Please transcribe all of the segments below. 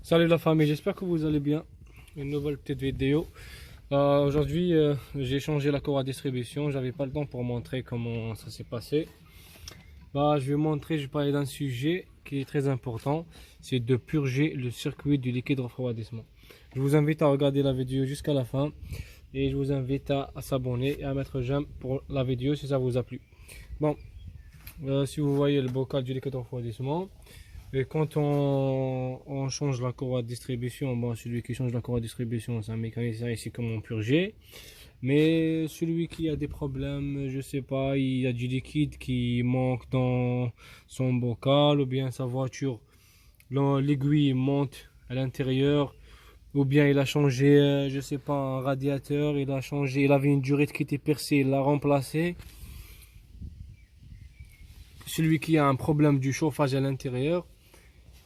Salut la famille, j'espère que vous allez bien. Une nouvelle petite vidéo. Aujourd'hui, j'ai changé la courroie de distribution. J'avais pas le temps pour montrer comment ça s'est passé. Je vais montrer, je vais parler d'un sujet qui est très important. C'est de purger le circuit du liquide refroidissement. Je vous invite à regarder la vidéo jusqu'à la fin. Et je vous invite à s'abonner et à mettre j'aime pour la vidéo si ça vous a plu. Bon, si vous voyez le bocal du liquide refroidissement. Et quand on change la courroie de distribution, bon, celui qui change la courroie de distribution, c'est un mécanicien ici comment purger. Mais celui qui a des problèmes, je sais pas, il y a du liquide qui manque dans son bocal, ou bien sa voiture, l'aiguille monte à l'intérieur, ou bien il a changé, je sais pas, un radiateur, il a changé, il avait une durite qui était percée, il l'a remplacé. Celui qui a un problème du chauffage à l'intérieur,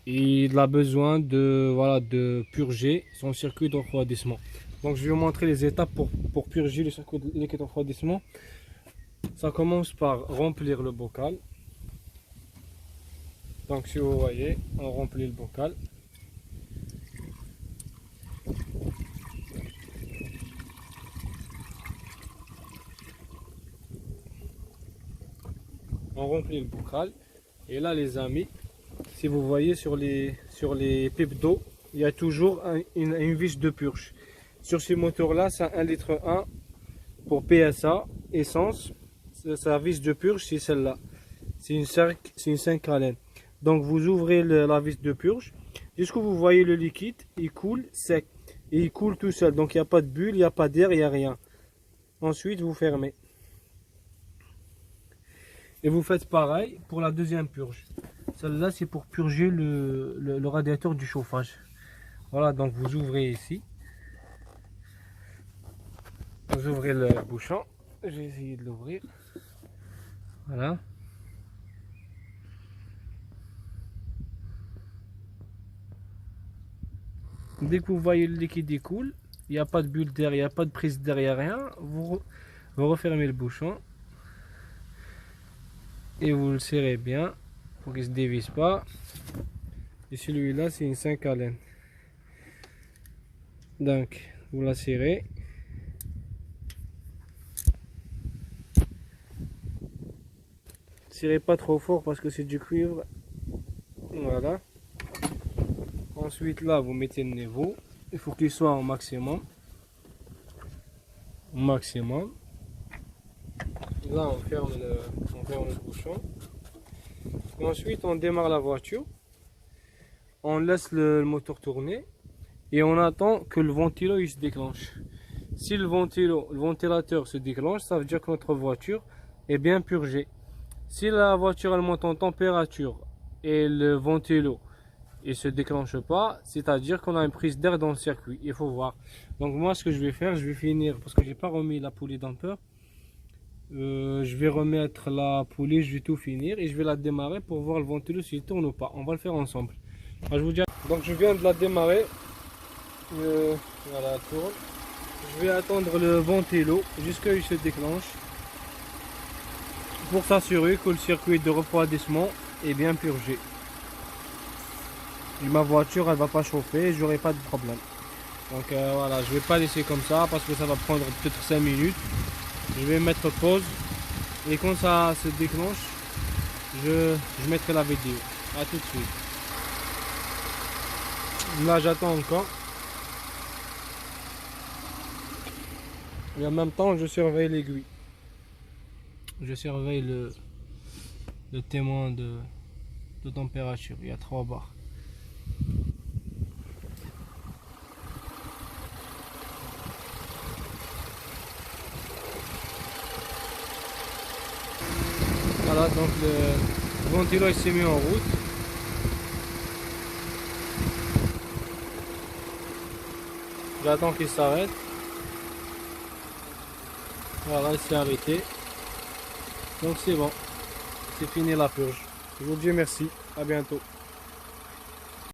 il a besoin de purger son circuit de refroidissement. Donc je vais vous montrer les étapes pour purger le circuit de liquide de refroidissement. Ça commence par remplir le bocal. Donc si vous voyez, on remplit le bocal. On remplit le bocal. Et là les amis, si vous voyez sur les pipes d'eau, il y a toujours une vis de purge. Sur ces moteurs là, c'est 1,1 litre pour PSA, essence. Sa vis de purge, c'est celle-là. C'est une 5 haleine. Donc vous ouvrez la vis de purge. Jusqu'où vous voyez le liquide, il coule sec. Et il coule tout seul. Donc il n'y a pas de bulle, il n'y a pas d'air, il n'y a rien. Ensuite vous fermez. Et vous faites pareil pour la deuxième purge. Celle-là, c'est pour purger le radiateur du chauffage. Voilà, donc vous ouvrez ici. Vous ouvrez le bouchon. Je vais essayer de l'ouvrir. Voilà. Dès que vous voyez le liquide qui coule, il n'y a pas de bulle d'air, il n'y a pas de prise d'air, il n'y a rien. Vous refermez le bouchon. Et vous le serrez bien pour qu'il ne se dévisse pas. Et celui-là, c'est une 5 haleine. Donc, vous la serrez. Serrez pas trop fort parce que c'est du cuivre. Voilà. Ensuite, là, vous mettez le niveau. Il faut qu'il soit au maximum. Au maximum. Là, on ferme le bouchon. Et ensuite, on démarre la voiture. On laisse le moteur tourner. Et on attend que le ventilo il se déclenche. Si le ventilateur se déclenche, ça veut dire que notre voiture est bien purgée. Si la voiture elle monte en température et le ventilo il se déclenche pas, c'est-à-dire qu'on a une prise d'air dans le circuit. Il faut voir. Donc moi ce que je vais faire, je vais finir parce que j'ai pas remis la poulie damper. Je vais remettre la poulie, je vais tout finir et je vais la démarrer pour voir le ventilo s'il tourne ou pas. On va le faire ensemble. Alors, je vous dis. Donc je viens de la démarrer. Voilà, elle tourne. Je vais attendre le ventilo jusqu'à ce qu'il se déclenche pour s'assurer que le circuit de refroidissement est bien purgé. Et ma voiture elle va pas chauffer, j'aurai pas de problème. Donc voilà, je vais pas laisser comme ça parce que ça va prendre peut-être 5 minutes. Je vais mettre pause et quand ça se déclenche, je mettrai la vidéo. À tout de suite. Là j'attends encore. Et en même temps je surveille l'aiguille. Je surveille le témoin de température. Il y a 3 barres. Voilà, donc le ventilo s'est mis en route. J'attends qu'il s'arrête. Voilà, il s'est arrêté. Donc c'est bon. C'est fini la purge. Je vous dis merci. À bientôt.